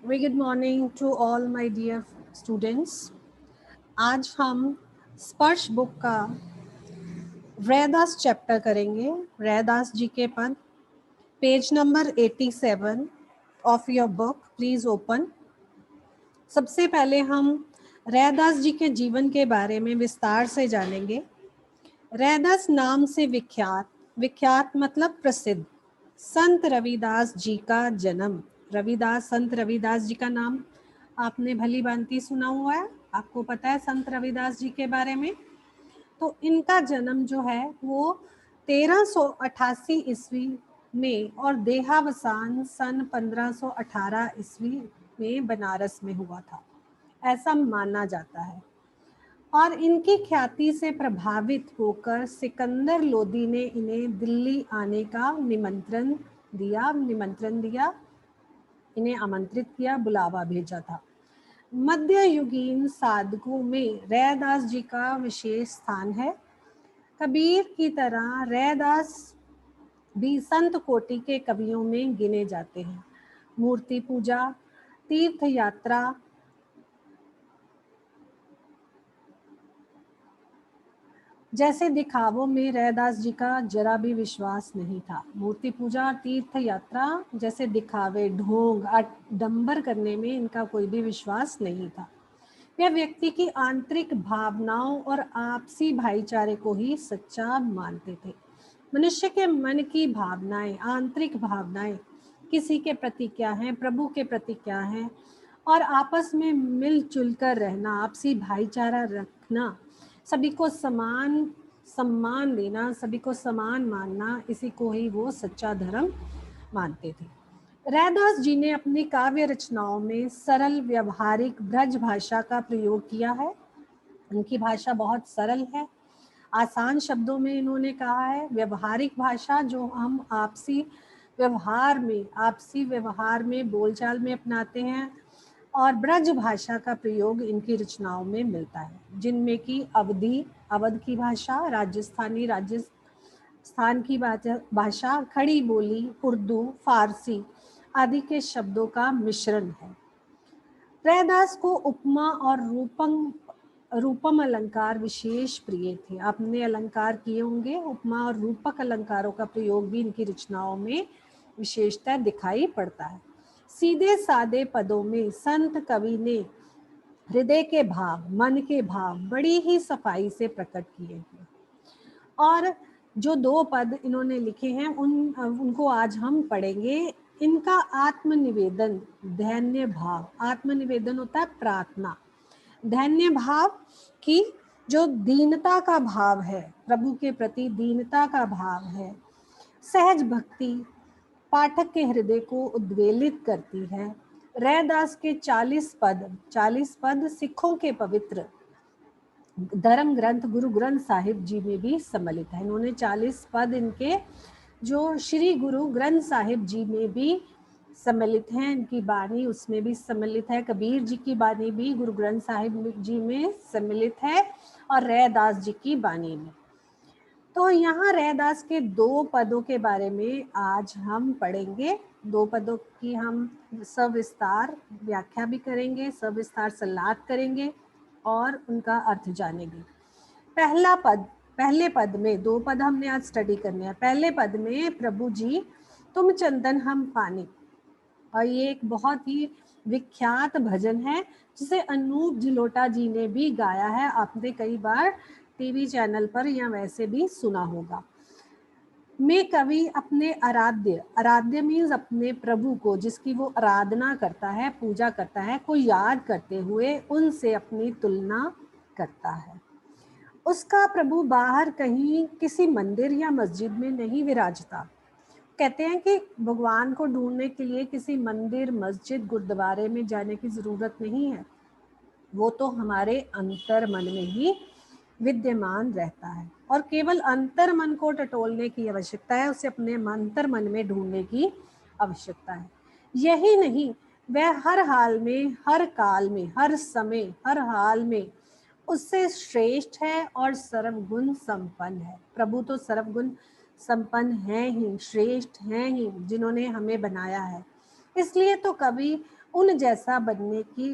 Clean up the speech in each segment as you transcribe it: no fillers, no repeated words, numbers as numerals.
Very good morning to all my dear students. आज हम स्पर्श बुक का रैदास चैप्टर करेंगे। रैदास जी के पद page number 87 of your book, please open. सबसे पहले हम रैदास जी के जीवन के बारे में विस्तार से जानेंगे। रैदास नाम से विख्यात, विख्यात मतलब प्रसिद्ध, संत रविदास जी का जन्म। रविदास, संत रविदास जी का नाम आपने भली भांति सुना हुआ है, आपको पता है संत रविदास जी के बारे में। तो इनका जन्म जो है वो 1388 ईस्वी में और देहावसान सन 1518 ईस्वी में बनारस में हुआ था, ऐसा माना जाता है। और इनकी ख्याति से प्रभावित होकर सिकंदर लोदी ने इन्हें दिल्ली आने का निमंत्रण दिया, इन्हें आमंत्रित किया, बुलावा भेजा था। मध्ययुगीन साधकों में रैदास जी का विशेष स्थान है। कबीर की तरह रैदास भी संत कोटि के कवियों में गिने जाते हैं। मूर्ति पूजा, तीर्थ यात्रा, जैसे दिखावों में रैदास जी का जरा भी विश्वास नहीं था। मूर्ति पूजा, तीर्थ यात्रा जैसे दिखावे, ढोंग, आडंबर करने में इनका कोई भी विश्वास नहीं था। यह व्यक्ति की आंतरिक भावनाओं और आपसी भाईचारे को ही सच्चा मानते थे। मनुष्य के मन की भावनाएं, आंतरिक भावनाएं किसी के प्रति क्या हैं, प्रभु के प्रति क्या हैं, और आपस में मिलजुल कर रहना, आपसी भाईचारा रखना, सभी को समान सम्मान देना, सभी को समान मानना, इसी को ही वो सच्चा धर्म मानते थे। रैदास जी ने अपनी काव्य रचनाओं में सरल व्यवहारिक ब्रज भाषा का प्रयोग किया है। उनकी भाषा बहुत सरल है, आसान शब्दों में इन्होंने कहा है। व्यवहारिक भाषा जो हम आपसी व्यवहार में बोलचाल में अपनाते हैं, और ब्रज भाषा का प्रयोग इनकी रचनाओं में मिलता है, जिनमें कि अवध की भाषा, राजस्थान की भाषा, खड़ी बोली, उर्दू, फारसी आदि के शब्दों का मिश्रण है। रैदास को उपमा और रूपम अलंकार विशेष प्रिय थे। आपने अलंकार किए होंगे, उपमा और रूपक अलंकारों का प्रयोग भी इनकी रचनाओं में विशेषतः दिखाई पड़ता है। सीधे सादे पदों में संत कवि ने हृदय के भाव, मन के भाव बड़ी ही सफाई से प्रकट किए हैं। और जो दो पद इन्होंने लिखे हैं उनको आज हम पढ़ेंगे। इनका आत्मनिवेदन, धन्य भाव, आत्मनिवेदन होता है प्रार्थना, धन्य भाव की जो दीनता का भाव है, प्रभु के प्रति दीनता का भाव है, सहज भक्ति पाठक के हृदय को उद्वेलित करती है। रैदास के 40 पद सिखों के पवित्र धर्म ग्रंथ गुरु ग्रंथ साहिब जी में भी सम्मिलित है। इन्होंने 40 पद इनके जो श्री गुरु ग्रंथ साहिब जी में भी सम्मिलित हैं, इनकी बानी उसमें भी सम्मिलित है। कबीर जी की बानी भी गुरु ग्रंथ साहिब जी में सम्मिलित है, और रैदास जी की बानी में। तो यहाँ रैदास के दो पदों के बारे में आज हम पढ़ेंगे। दो पदों की हम सविस्तार व्याख्या भी करेंगे, सविस्तार सलाद करेंगे और उनका अर्थ जानेंगे। पहले पद में, दो पद हमने आज स्टडी करने हैं। पहले पद में प्रभु जी तुम चंदन हम पानी, और ये एक बहुत ही विख्यात भजन है जिसे अनूप जलोटा जी ने भी गाया है। आपने कई बार टीवी चैनल पर या वैसे भी सुना होगा। में कवि अपने आराध्य मीन्स अपने प्रभु को, जिसकी वो आराधना करता है, पूजा करता है, को याद करते हुए उनसे अपनी तुलना करता है। उसका प्रभु बाहर कहीं किसी मंदिर या मस्जिद में नहीं विराजता। कहते हैं कि भगवान को ढूंढने के लिए किसी मंदिर, मस्जिद, गुरुद्वारे में जाने की जरूरत नहीं है। वो तो हमारे अंतर मन में ही विद्यमान रहता है, और केवल अंतर मन को टटोलने की आवश्यकता है, उसे अपने अंतर मन में ढूंढने की आवश्यकता है। यही नहीं, वह हर हाल में, हर काल में, हर समय, हर हाल में उससे श्रेष्ठ है और सर्वगुण संपन्न है। प्रभु तो सर्वगुण संपन्न है ही, श्रेष्ठ हैं ही, जिन्होंने हमें बनाया है। इसलिए तो कवि उन जैसा बनने की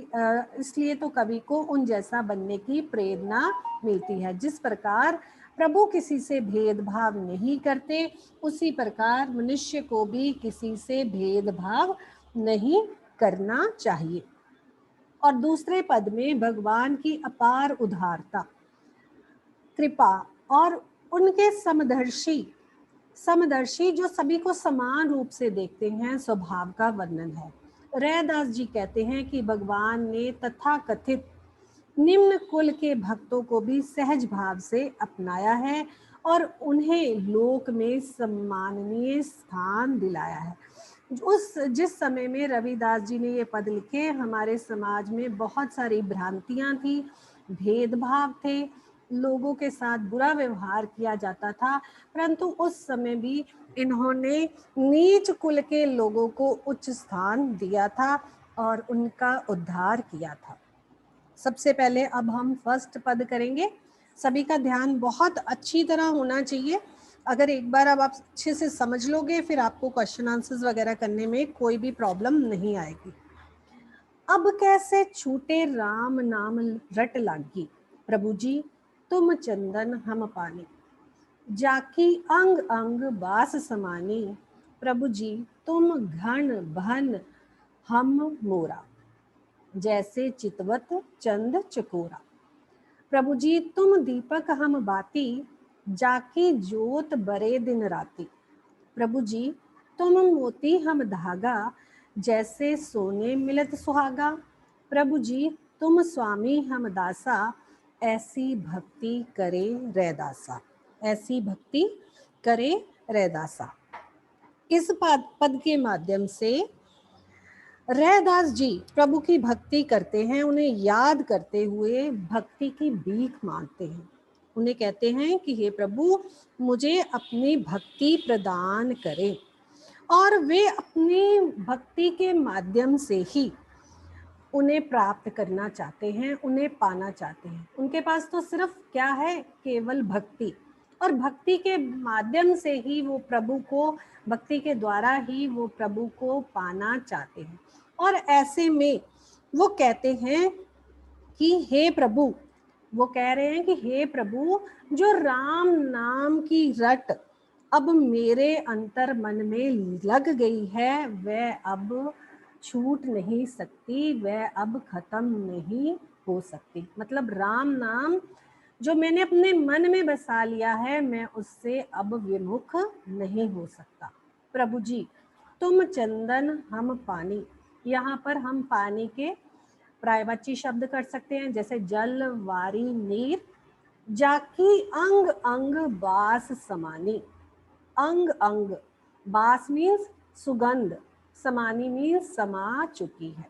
इसलिए तो कवि को उन जैसा बनने की प्रेरणा मिलती है। जिस प्रकार प्रभु किसी से भेदभाव नहीं करते, उसी प्रकार मनुष्य को भी किसी से भेदभाव नहीं करना चाहिए। और दूसरे पद में भगवान की अपार उदारता, कृपा और उनके समदर्शी जो सभी को समान रूप से देखते हैं स्वभाव का वर्णन है। रैदास जी कहते हैं कि भगवान ने तथाकथित निम्न कुल के भक्तों को भी सहज भाव से अपनाया है और उन्हें लोक में सम्माननीय स्थान दिलाया है। जिस समय में रविदास जी ने ये पद लिखे, हमारे समाज में बहुत सारी भ्रांतियां थी, भेदभाव थे, लोगों के साथ बुरा व्यवहार किया जाता था, परंतु उस समय भी इन्होंने नीच कुल के लोगों को उच्च स्थान दिया था और उनका उद्धार किया था। सबसे पहले अब हम फर्स्ट पद करेंगे। सभी का ध्यान बहुत अच्छी तरह होना चाहिए। अगर एक बार अब आप अच्छे से समझ लोगे, फिर आपको क्वेश्चन आंसर्स वगैरह करने में कोई भी प्रॉब्लम नहीं आएगी। अब कैसे छूटे राम नाम रट लागी, प्रभु जी तुम चंदन हम पानी, जाकी अंग अंग बास समानी, प्रभु जी तुम घन भन हम मोरा, जैसे चितवत चंद चकोरा, प्रभु जी तुम दीपक हम बाती, जाकी जोत बरे दिन राती, प्रभु जी तुम मोती हम धागा, जैसे सोने मिलत सुहागा, प्रभु जी तुम स्वामी हम दासा, ऐसी भक्ति करे रैदासा, ऐसी भक्ति करे रैदासा। इस पद के माध्यम से रैदास जी प्रभु की भक्ति करते हैं, उन्हें याद करते हुए भक्ति की भीख मांगते हैं। उन्हें कहते हैं कि हे प्रभु मुझे अपनी भक्ति प्रदान करें, और वे अपनी भक्ति के माध्यम से ही उन्हें प्राप्त करना चाहते हैं, उन्हें पाना चाहते हैं। उनके पास तो सिर्फ क्या है, केवल भक्ति, और भक्ति के माध्यम से ही वो प्रभु को, भक्ति के द्वारा ही वो प्रभु को पाना चाहते हैं। और ऐसे में वो कहते हैं कि हे प्रभु, वो कह रहे हैं कि हे प्रभु जो राम नाम की रट अब मेरे अंतर मन में लग गई है, वह अब छूट नहीं सकती, वह अब खत्म नहीं हो सकती। मतलब राम नाम जो मैंने अपने मन में बसा लिया है, मैं उससे अब विमुख नहीं हो सकता। प्रभु जी तुम चंदन हम पानी, यहाँ पर हम पानी के पर्यायवाची शब्द कर सकते हैं, जैसे जल, वारी, नीर। जाकी अंग अंग बास समानी, अंग अंग, बास मीन्स सुगंध, समानी मीन्स समा चुकी है।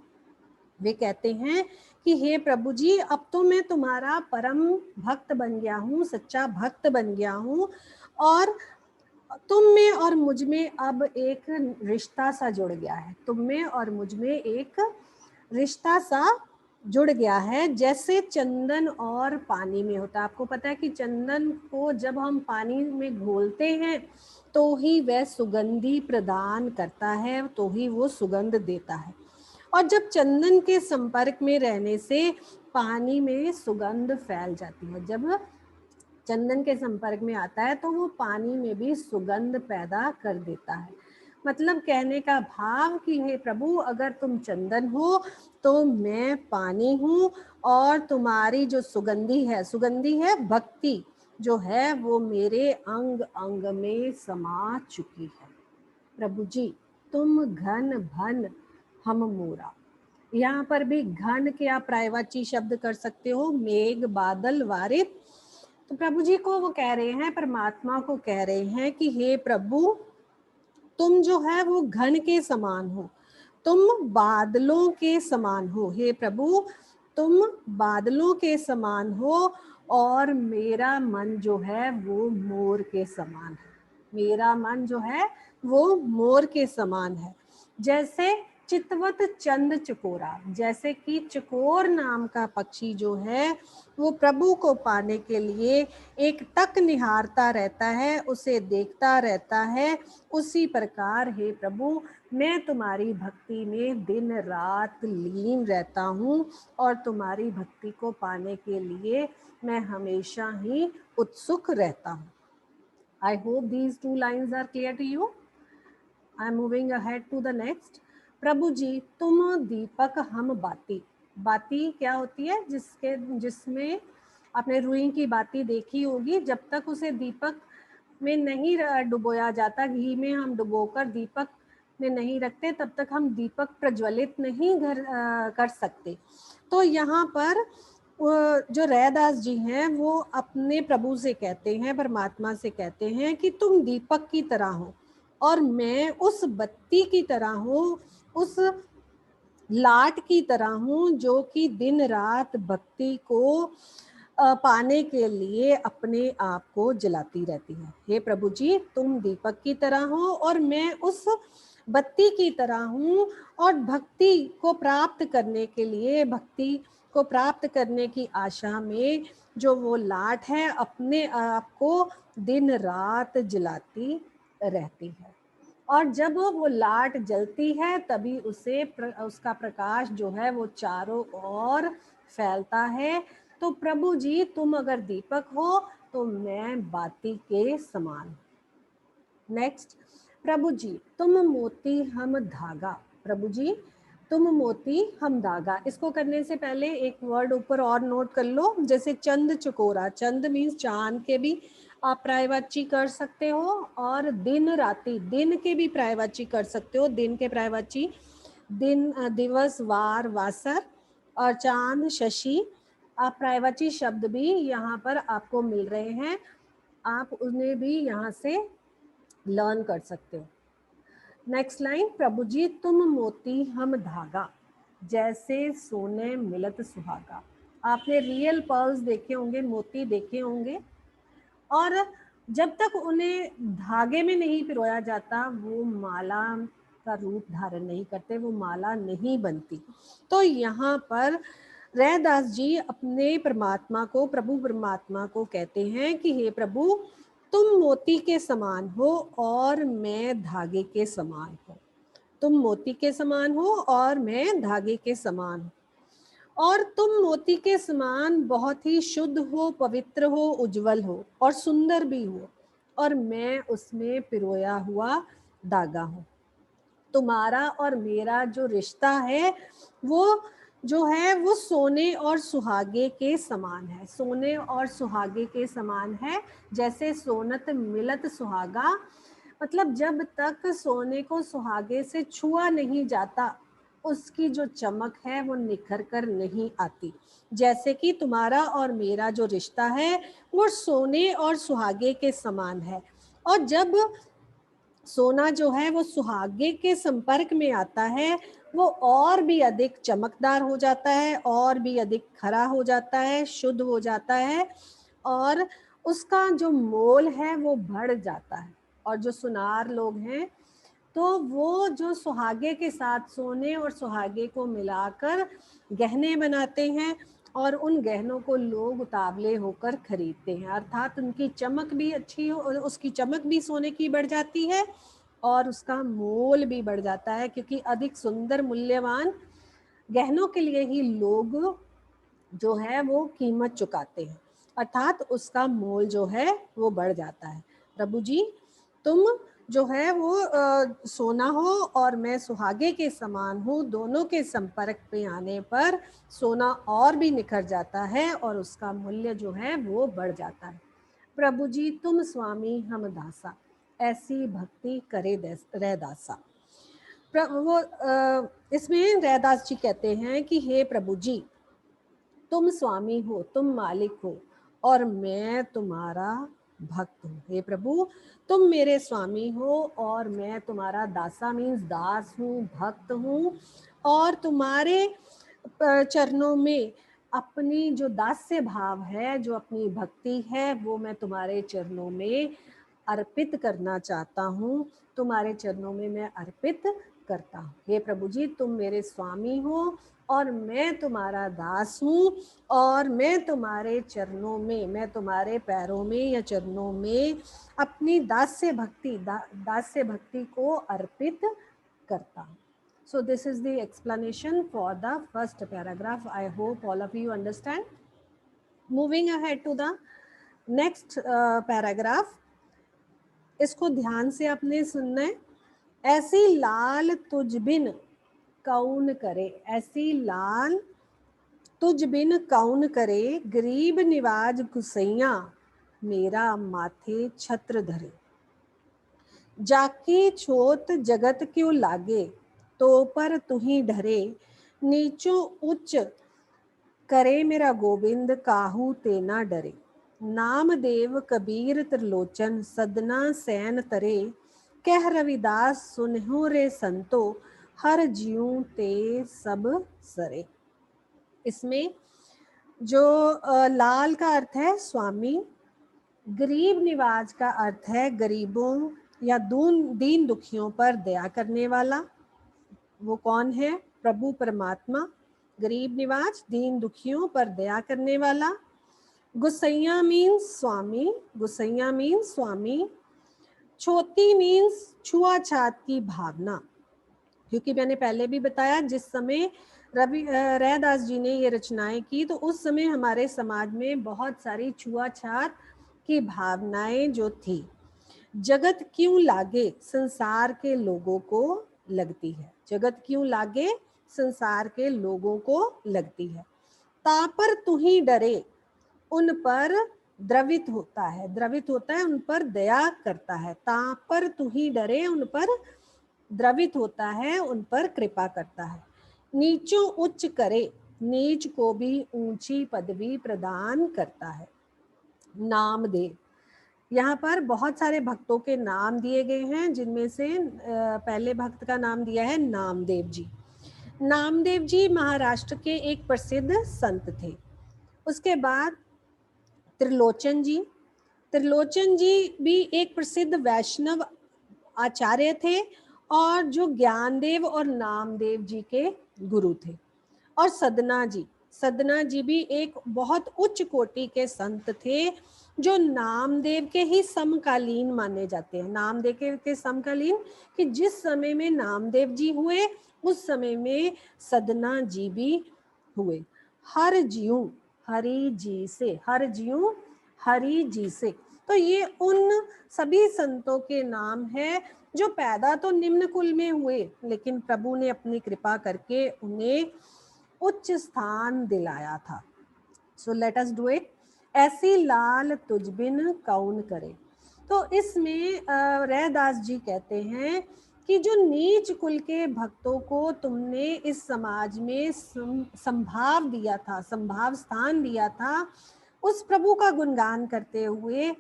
वे कहते हैं कि हे प्रभु जी अब तो मैं तुम्हारा परम भक्त बन गया हूँ, सच्चा भक्त बन गया हूँ, और तुम में और मुझ में अब एक रिश्ता सा जुड़ गया है, तुम में और मुझ में एक रिश्ता सा जुड़ गया है, जैसे चंदन और पानी में होता है। आपको पता है कि चंदन को जब हम पानी में घोलते हैं तो ही वह सुगंधी प्रदान करता है, तो ही वो सुगंध देता है। और जब चंदन के संपर्क में रहने से पानी में सुगंध फैल जाती है, जब चंदन के संपर्क में आता है तो वो पानी में भी सुगंध पैदा कर देता है। मतलब कहने का भाव कि हे प्रभु अगर तुम चंदन हो तो मैं पानी हूँ, और तुम्हारी जो सुगंधी है भक्ति जो है वो मेरे अंग अंग में समा चुकी है। प्रभु जी तुम घन भन हम मोरा, यहाँ पर भी घन के आप पर्यायवाची शब्द कर सकते हो, मेघ, बादल, वारित। तो प्रभु जी को वो कह रहे हैं, परमात्मा को कह रहे हैं कि हे प्रभु तुम जो है वो घन के समान हो, तुम बादलों के समान हो, हे प्रभु तुम बादलों के समान हो, और मेरा मन जो है वो मोर के समान है, मेरा मन जो है वो मोर के समान है। जैसे चितवत चंद चकोरा, जैसे कि चकोर नाम का पक्षी जो है वो प्रभु को पाने के लिए एक टक निहारता रहता है, उसे देखता रहता है, उसी प्रकार हे प्रभु मैं तुम्हारी भक्ति में दिन रात लीन रहता हूँ और तुम्हारी भक्ति को पाने के लिए मैं हमेशा ही उत्सुक रहता हूँ। I hope these two lines are clear to you. I am moving ahead to the next. प्रभु जी तुम दीपक हम बाती। बाती क्या होती है? जिसमें आपने रुई की बाती देखी होगी, जब तक उसे दीपक में नहीं डुबोया जाता, घी में हम डुबोकर दीपक में नहीं रखते, तब तक हम दीपक प्रज्वलित नहीं कर सकते। तो यहाँ पर जो रैदास जी हैं वो अपने प्रभु से कहते हैं, परमात्मा से कहते हैं कि तुम दीपक की तरह हो और मैं उस बत्ती की तरह हूँ, उस लाट की तरह हूँ जो कि दिन रात भक्ति को पाने के लिए अपने आप को जलाती रहती है। हे प्रभु जी तुम दीपक की तरह हो और मैं उस बत्ती की तरह हूँ और भक्ति को प्राप्त करने के लिए, भक्ति को प्राप्त करने की आशा में जो वो लाट है अपने आप को दिन रात जलाती रहती है। और जब वो लाट जलती है तभी उसका प्रकाश जो है वो चारों ओर फैलता है। तो प्रभु जी तुम अगर दीपक हो तो मैं बाती के समान। नेक्स्ट, प्रभु जी तुम मोती हम धागा। प्रभु जी तुम मोती हम धागा। इसको करने से पहले एक वर्ड ऊपर और नोट कर लो, जैसे चंद चकोरा। चंद मीन्स चांद के भी आप पर्यायवाची कर सकते हो और दिन राती, दिन के भी पर्यायवाची कर सकते हो। दिन के पर्यायवाची दिन, दिवस, वार, वासर और चांद, शशि। आप पर्यायवाची शब्द भी यहाँ पर आपको मिल रहे हैं, आप उन्हें भी यहाँ से लर्न कर सकते हो। नेक्स्ट लाइन, प्रभु जी तुम मोती हम धागा, जैसे सोने मिलत सुहागा। आपने रियल पर्ल्स देखे होंगे, मोती देखे होंगे, और जब तक उन्हें धागे में नहीं पिरोया जाता वो माला का रूप धारण नहीं करते, वो माला नहीं बनती। तो यहाँ पर रैदास जी अपने परमात्मा को, प्रभु परमात्मा को कहते हैं कि हे प्रभु तुम मोती के समान हो और मैं धागे के समान हूँ। तुम मोती के समान हो और मैं धागे के समान हूँ। और तुम मोती के समान बहुत ही शुद्ध हो, पवित्र हो, उज्जवल हो और सुंदर भी हो, और मैं उसमें पिरोया हुआ धागा हूँ। तुम्हारा और मेरा जो रिश्ता है वो जो है वो सोने और सुहागे के समान है। सोने और सुहागे के समान है, जैसे सोनत मिलत सुहागा। मतलब जब तक सोने को सुहागे से छुआ नहीं जाता उसकी जो चमक है वो निखर कर नहीं आती। जैसे कि तुम्हारा और मेरा जो रिश्ता है वो सोने और सुहागे के समान है, और जब सोना जो है वो सुहागे के संपर्क में आता है वो और भी अधिक चमकदार हो जाता है, और भी अधिक खरा हो जाता है, शुद्ध हो जाता है, और उसका जो मोल है वो बढ़ जाता है। और जो सुनार लोग हैं तो वो जो सुहागे के साथ सोने और सुहागे को मिलाकर गहने बनाते हैं और उन गहनों को लोग उतावले होकर खरीदते हैं, अर्थात उनकी चमक भी अच्छी हो, उसकी चमक भी सोने की बढ़ जाती है और उसका मोल भी बढ़ जाता है, क्योंकि अधिक सुंदर मूल्यवान गहनों के लिए ही लोग जो है वो कीमत चुकाते हैं, अर्थात उसका मोल जो है वो बढ़ जाता है। प्रभु जी तुम जो है वो सोना हो और मैं सुहागे के समान हूँ। दोनों के संपर्क पे आने पर सोना और भी निखर जाता है और उसका मूल्य जो है वो बढ़ जाता है। प्रभु जी तुम स्वामी हम दासा, ऐसी भक्ति करे रैदासा। वो इसमें रैदास जी कहते हैं कि हे प्रभु जी तुम स्वामी हो, तुम मालिक हो और मैं तुम्हारा भक्त हूँ। हे प्रभु तुम मेरे स्वामी हो और मैं तुम्हारा दासा मीन्स दास हूँ, भक्त हूँ, और तुम्हारे चरणों में अपनी जो दास्य भाव है, जो अपनी भक्ति है वो मैं तुम्हारे चरणों में अर्पित करना चाहता हूँ, तुम्हारे चरणों में मैं अर्पित करता हूँ। हे प्रभु जी तुम मेरे स्वामी हो और मैं तुम्हारा दास हूँ, और मैं तुम्हारे चरणों में, मैं तुम्हारे पैरों में या चरणों में अपनी दास्य भक्ति को अर्पित करता। So this is the explanation for the first paragraph. I hope all of you understand. Moving ahead to the next paragraph. इसको ध्यान से आपने सुनना है। ऐसी लाल तुझ बिन कौन करे, ऐसी लाल तुझ बिन कौन करे, गरीब निवाज गुसैया मेरा माथे छत्र धरे। जाकी छोत जगत क्यों लागे, तो पर तुही डरे, नीचो उच्च करे मेरा गोविंद काहू ते ना डरे। नामदेव कबीर त्रिलोचन सदना सैन तरे, कह रविदास सुनहु रे संतो, हर जीऊं ते सब सरे। इसमें जो लाल का अर्थ है स्वामी, गरीब निवाज का अर्थ है गरीबों या दीन दुखियों पर दया करने वाला। वो कौन है? प्रभु परमात्मा। गरीब निवाज दीन दुखियों पर दया करने वाला। गुसैया मीन्स स्वामी, गुसैया मीन्स स्वामी। छोती मीन्स छुआछात की भावना, क्योंकि मैंने पहले भी बताया जिस समय रैदास जी ने ये रचनाएं की तो उस समय हमारे समाज में बहुत सारी छुआछात की भावनाएं जो थी। जगत क्यों लागे, संसार के लोगों को लगती है। जगत क्यों लागे, संसार के लोगों को लगती है। तापर तुही डरे, उन पर द्रवित होता है, द्रवित होता है, उन पर दया करता है। तापर तुही डरे, उन पर द्रवित होता है, उन पर कृपा करता है। नीचों उच्च करे, नीच को भी ऊंची पदवी प्रदान करता है। नामदेव, यहाँ पर बहुत सारे भक्तों के नाम दिए गए हैं, जिनमें से पहले भक्त का नाम दिया है नामदेव जी। नामदेव जी महाराष्ट्र के एक प्रसिद्ध संत थे। उसके बाद त्रिलोचन जी, त्रिलोचन जी भी एक प्रसिद्ध वैष्णव आचार्य थे और जो ज्ञानदेव और नामदेव जी के गुरु थे। और सदना जी, सदना जी भी एक बहुत उच्च कोटि के संत थे जो नामदेव के ही समकालीन माने जाते हैं। नामदेव के समकालीन कि जिस समय में नामदेव जी हुए उस समय में सदना जी भी हुए। हर जीऊं हरि जी से, हर जीऊं हरि जी से, तो ये उन सभी संतों के नाम है जो पैदा तो निम्न कुल में हुए लेकिन प्रभु ने अपनी कृपा करके उन्हें उच्च स्थान दिलाया था। So let us do it. ऐसी लाल तुझ बिन कौन करे। तो इसमें रैदास जी कहते हैं कि जो नीच कुल के भक्तों को तुमने इस समाज में संभाव दिया था, संभाव स्थान दिया था, उस प्रभु का गुणगान करते हुए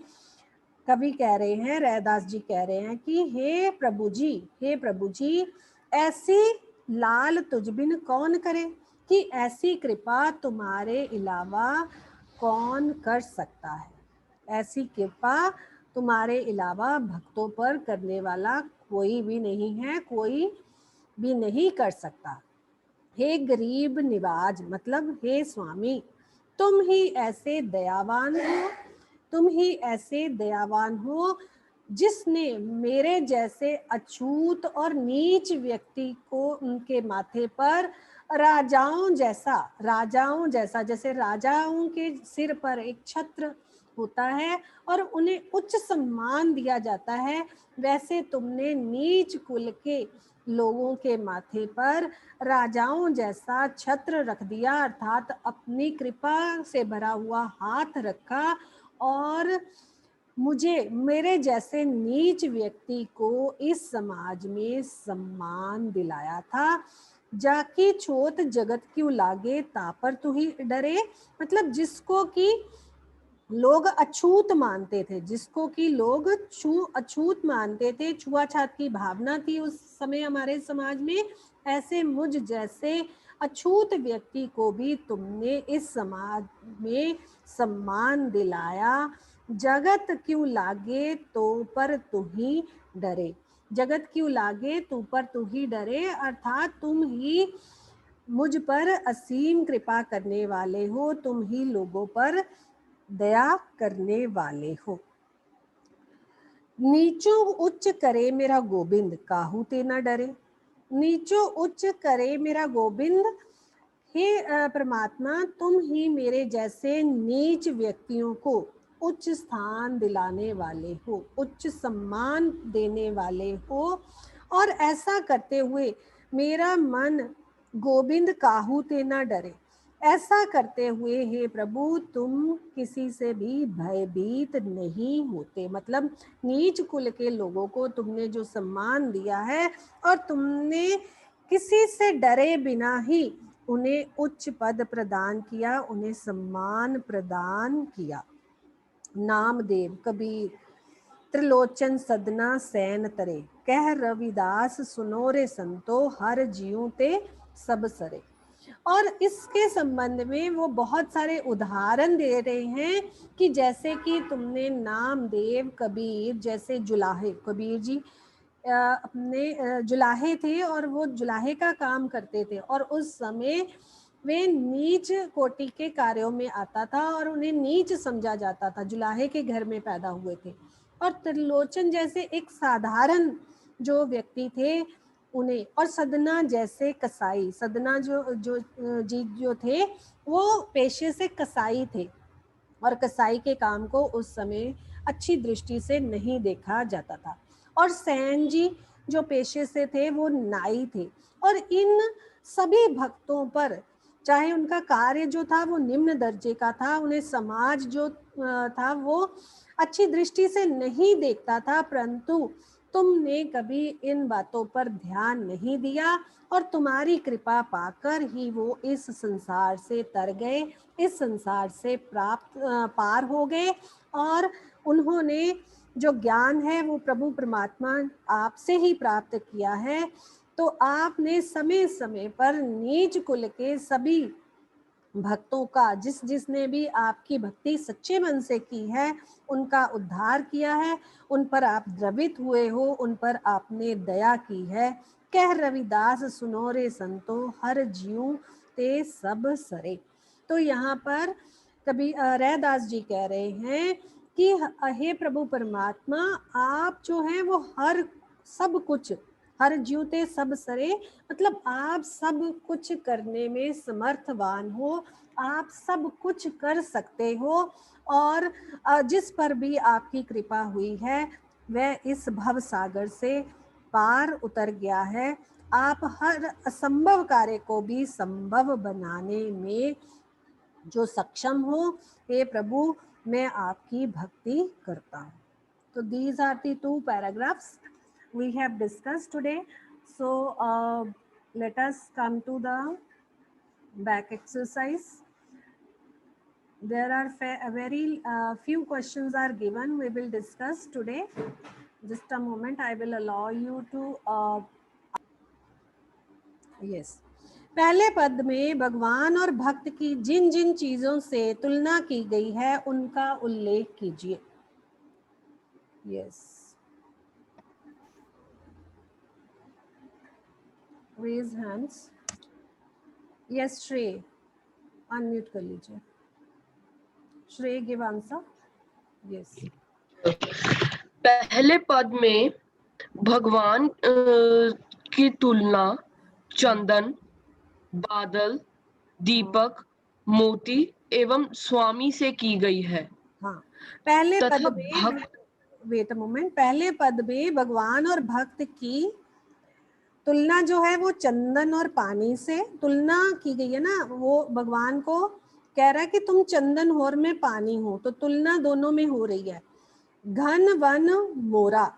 कवि कह रहे हैं, रैदास जी कह रहे हैं कि हे प्रभु जी, हे प्रभु जी, ऐसी लाल तुझ बिन कौन करे, कि ऐसी कृपा तुम्हारे अलावा कौन कर सकता है। ऐसी कृपा तुम्हारे अलावा भक्तों पर करने वाला कोई भी नहीं है, कोई भी नहीं कर सकता। हे गरीब निवाज, मतलब हे स्वामी, तुम ही ऐसे दयावान हो, तुम ही ऐसे दयावान हो जिसने मेरे जैसे अछूत और नीच व्यक्ति को उनके माथे पर राजाओं जैसा, जैसे राजाओं के सिर पर एक छत्र होता है और उन्हें उच्च सम्मान दिया जाता है, वैसे तुमने नीच कुल के लोगों के माथे पर राजाओं जैसा छत्र रख दिया, अर्थात अपनी कृपा से भरा हुआ हाथ रखा और मुझे, मेरे जैसे नीच व्यक्ति को इस समाज में सम्मान दिलाया था। जाकी छोट जगत क्यों लागे, तापर तू ही डरे, मतलब जिसको कि लोग अछूत मानते थे, जिसको कि लोग अछूत मानते थे, छुआछात की भावना थी उस समय हमारे समाज में, ऐसे मुझ जैसे अछूत व्यक्ति को भी तुमने इस समाज में सम्मान दिलाया। जगत क्यों लागे तो पर तू ही डरे, जगत क्यों लागे तू पर तू ही डरे, अर्थात तुम ही मुझ पर असीम कृपा करने वाले हो, तुम ही लोगों पर दया करने वाले हो। नीचो उच्च करे मेरा गोविंद, काहू ते ना डरे। नीचो उच्च करे मेरा गोविंद। हे परमात्मा, तुम ही मेरे जैसे नीच व्यक्तियों को उच्च स्थान दिलाने वाले हो, उच्च सम्मान देने वाले हो, और ऐसा करते हुए मेरा मन गोविंद काहू ते न डरे। ऐसा करते हुए हे प्रभु तुम किसी से भी भयभीत नहीं होते। मतलब नीच कुल के लोगों को तुमने जो सम्मान दिया है और तुमने किसी से डरे बिना ही उन्हें उच्च पद प्रदान किया, उन्हें सम्मान प्रदान किया। नामदेव कबीर त्रिलोचन सदना सैन तरे, कह रविदास सुनो रे संतो, हर जीव ते सब सरे। और इसके संबंध में वो बहुत सारे उदाहरण दे रहे हैं कि जैसे कि तुमने नामदेव कबीर जैसे जुलाहे, कबीर जी अपने जुलाहे थे और वो जुलाहे का काम करते थे और उस समय वे नीच कोटि के कार्यों में आता था और उन्हें नीच समझा जाता था, जुलाहे के घर में पैदा हुए थे। और त्रिलोचन जैसे एक साधारण जो व्यक्ति थे उन्हें, और सदना जैसे कसाई, सदना जो थे वो पेशे से कसाई थे और कसाई के काम को उस समय अच्छी दृष्टि से नहीं देखा जाता था। और सैन जी जो पेशे से थे वो नाई थे। और इन सभी भक्तों पर, चाहे उनका कार्य जो था वो निम्न दर्जे का था, उन्हें समाज जो था वो अच्छी दृष्टि से नहीं देखता था, परंतु तुमने कभी इन बातों पर ध्यान नहीं दिया और तुम्हारी कृपा पाकर ही वो इस संसार से तर गए, इस संसार से पार हो गए और उन्होंने जो ज्ञान है वो प्रभु परमात्मा आपसे ही प्राप्त किया है। तो आपने समय समय पर नीच कुल के सभी भक्तों का, जिसने भी आपकी भक्ति सच्चे मन से की है उनका उद्धार किया है, उन पर आप द्रवित हुए हो, उन पर आपने दया की है। कह रविदास सुनो रे संतो, हर जीव ते सब सरे। तो यहाँ पर कभी रैदास जी कह रहे हैं कि हे प्रभु परमात्मा, आप जो हैं वो हर सब कुछ, हर जीवते सब सरे, मतलब आप सब कुछ करने में समर्थवान हो, आप सब कुछ कर सकते हो और जिस पर भी आपकी कृपा हुई है वह इस भव सागर से पार उतर गया है। आप हर असंभव कार्य को भी संभव बनाने में जो सक्षम हो, हे प्रभु मैं आपकी भक्ति करता हूँ। तो these are the two paragraphs we have discussed today. So let us come to the back exercise. There are very few questions are given, we will discuss today. Just a moment, I will allow you to yes. पहले पद में भगवान और भक्त की जिन जिन चीजों से तुलना की गई है उनका उल्लेख कीजिए। Yes, raise hands. Yes Shreya, unmute कर लीजिए। श्रेय गिव आंसर। यस। पहले पद में भगवान की तुलना चंदन, बादल, दीपक, मोती एवं स्वामी से की गई है। हाँ, पहले पद तथा में वेट अ मोमेंट, पहले पद में भगवान और भक्त की तुलना जो है वो चंदन और पानी से तुलना की गई है ना। वो भगवान को कह रहा है कि तुम चंदन हो और मैं पानी हूं, तो तुलना दोनों में हो रही है। घन वन मोरा,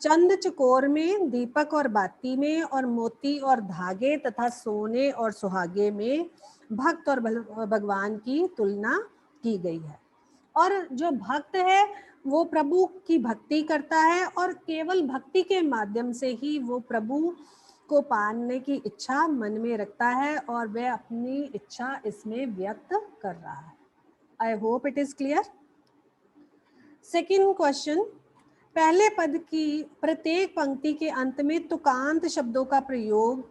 चंद चकोर में, दीपक और बाती में, और मोती और धागे तथा सोने और सुहागे में भक्त और भगवान की तुलना की गई है। और जो भक्त है वो प्रभु की भक्ति करता है और केवल भक्ति के माध्यम से ही वो प्रभु को पाने की इच्छा मन में रखता है और वह अपनी इच्छा इसमें व्यक्त कर रहा है। I hope it is clear. Second question, पहले पद की प्रत्येक पंक्ति के अंत में तुकांत शब्दों का प्रयोग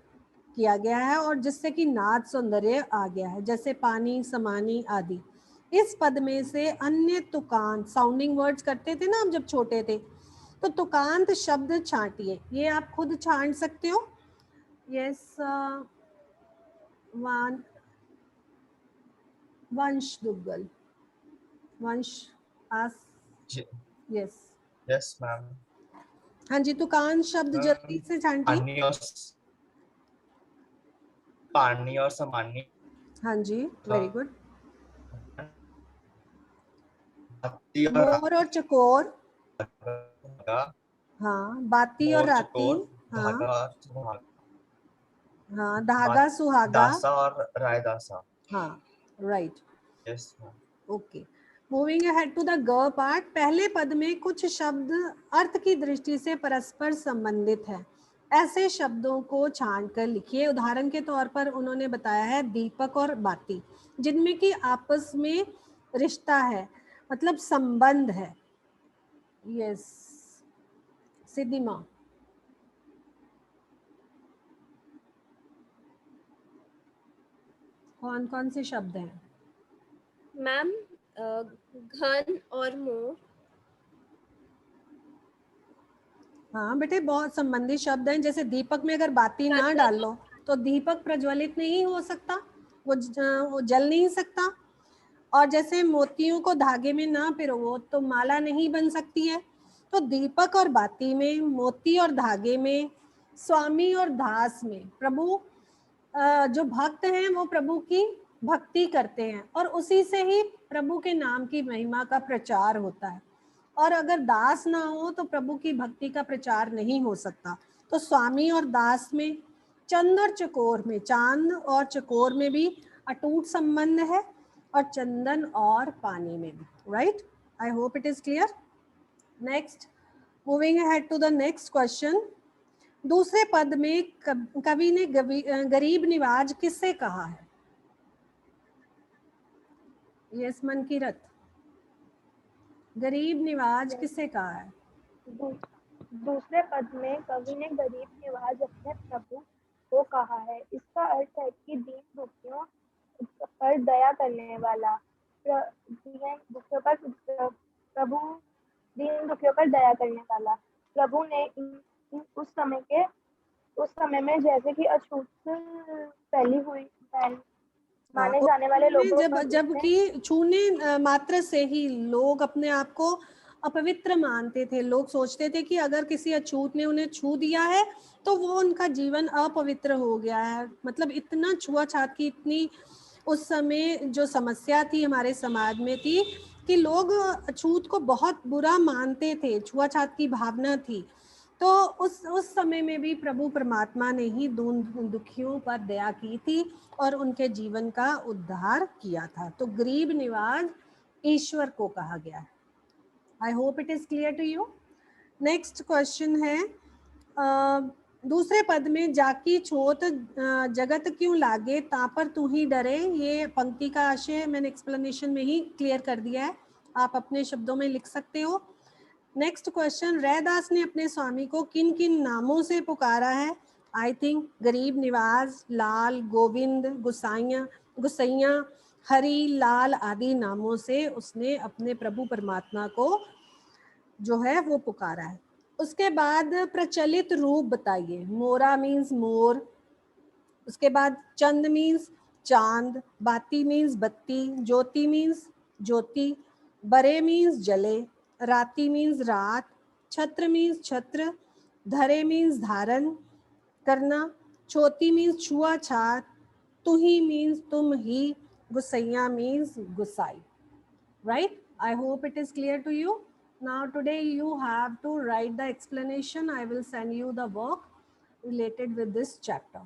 किया गया है और जिससे कि नाद सौंदर्य आ गया है, जैसे पानी, समानी आदि। इस पद में से अन्य तुकांत साउंडिंग वर्ड्स करते थे ना हम जब छोटे थे, तो तुकांत शब्द छांटिए। ये आप खुद छांट सकते हो। Yes, Vansh Duggal. Vansh ask. J- Yes. yes, ma'am. हाँ जी, तुकान शब्द जल्दी से छांटी. पानी और सामान्य. हाँ जी, वेरी गुड. बाती और मोर और चकोर. धागा. हाँ, बाती और मोर राती. चकोर, हाँ धागा और सुहागा. हाँ, धागा सुहागा. दासा और रायदासा. हाँ, right. Yes ma'am. Okay, moving ahead to the ग पार्ट. पहले पद में कुछ शब्द अर्थ की दृष्टि से परस्पर संबंधित है. ऐसे शब्दों को छांट कर लिखिए. उदाहरण के तौर पर उन्होंने बताया है दीपक और बाती, जिनमें कि आपस में रिश्ता है, मतलब संबंध है. यस, सिद्धिमा. कौन कौन से शब्द हैं? मैम घन और मोर. हाँ बेटे, बहुत संबंधित शब्द हैं. जैसे दीपक में अगर बाती ना डाल लो तो दीपक प्रज्वलित नहीं हो सकता, वो जल नहीं सकता. और जैसे मोतियों को धागे में ना पिरोवो तो माला नहीं बन सकती है. तो दीपक और बाती में, मोती और धागे में, स्वामी और दास में, प्रभु जो भक्त हैं वो प्रभु की भक्ति करते हैं और उसी से ही प्रभु के नाम की महिमा का प्रचार होता है. और अगर दास ना हो तो प्रभु की भक्ति का प्रचार नहीं हो सकता. तो स्वामी और दास में, चंद और चकोर में, चांद और चकोर में भी अटूट संबंध है, और चंदन और पानी में भी. Right, I hope it is clear. Next, moving ahead to the next question. दूसरे पद में कवि ने गरीब निवाज किससे कहा है? यस मनकीरत, गरीब निवाज किससे कहा है? दूसरे पद में कवि ने गरीब निवाज अपने प्रभु को कहा है. इसका अर्थ है कि दीन दुखियों पर दया करने वाला. प्रभु दीन दुखियों पर दया करने वाला. प्रभु ने उस समय में जैसे कि अछूत फैली हुई माने जाने वाले लोगों जबकि छूने मात्र से ही लोग अपने आप को अपवित्र मानते थे. लोग सोचते थे कि अगर किसी अछूत ने उन्हें छू दिया है तो वो उनका जीवन अपवित्र हो गया है. मतलब इतना छुआछूत की इतनी उस समय जो समस्या थी हमारे समाज में थी कि लोग अछूत को बहुत बुरा मानते थे, छुआछूत की भावना थी. तो उस समय में भी प्रभु परमात्मा ने ही दुखियों पर दया की थी और उनके जीवन का उद्धार किया था. तो गरीब निवाज ईश्वर को कहा गया है. I hope it is clear to you. Next question है, दूसरे पद में जाकी छोत जगत क्यों लागे तापर तू ही डरे. ये पंक्ति का आशय मैंने एक्सप्लेनेशन में ही क्लियर कर दिया है, आप अपने शब्दों में लिख सकते हो. नेक्स्ट क्वेश्चन, रैदास ने अपने स्वामी को किन किन नामों से पुकारा है? आई थिंक गरीब निवाज, लाल, गोविंद, गुसैया, हरि, लाल आदि नामों से उसने अपने प्रभु परमात्मा को जो है वो पुकारा है. उसके बाद प्रचलित रूप बताइए. मोरा मीन्स मोर, उसके बाद चंद मीन्स चांद, बाती मीन्स बत्ती, ज्योति मीन्स ज्योति, बरे मीन्स जले, राती मीन्स रात, छत्र मीन्स छत्र, धरे मीन्स धारण करना, छोती मीन्स छुआछात, तुही मीन्स तुम ही, गुसैया मीन्स गुसाई. Right? I hope it is clear to you. Now today you have to write the explanation. I will send you the work related with this chapter.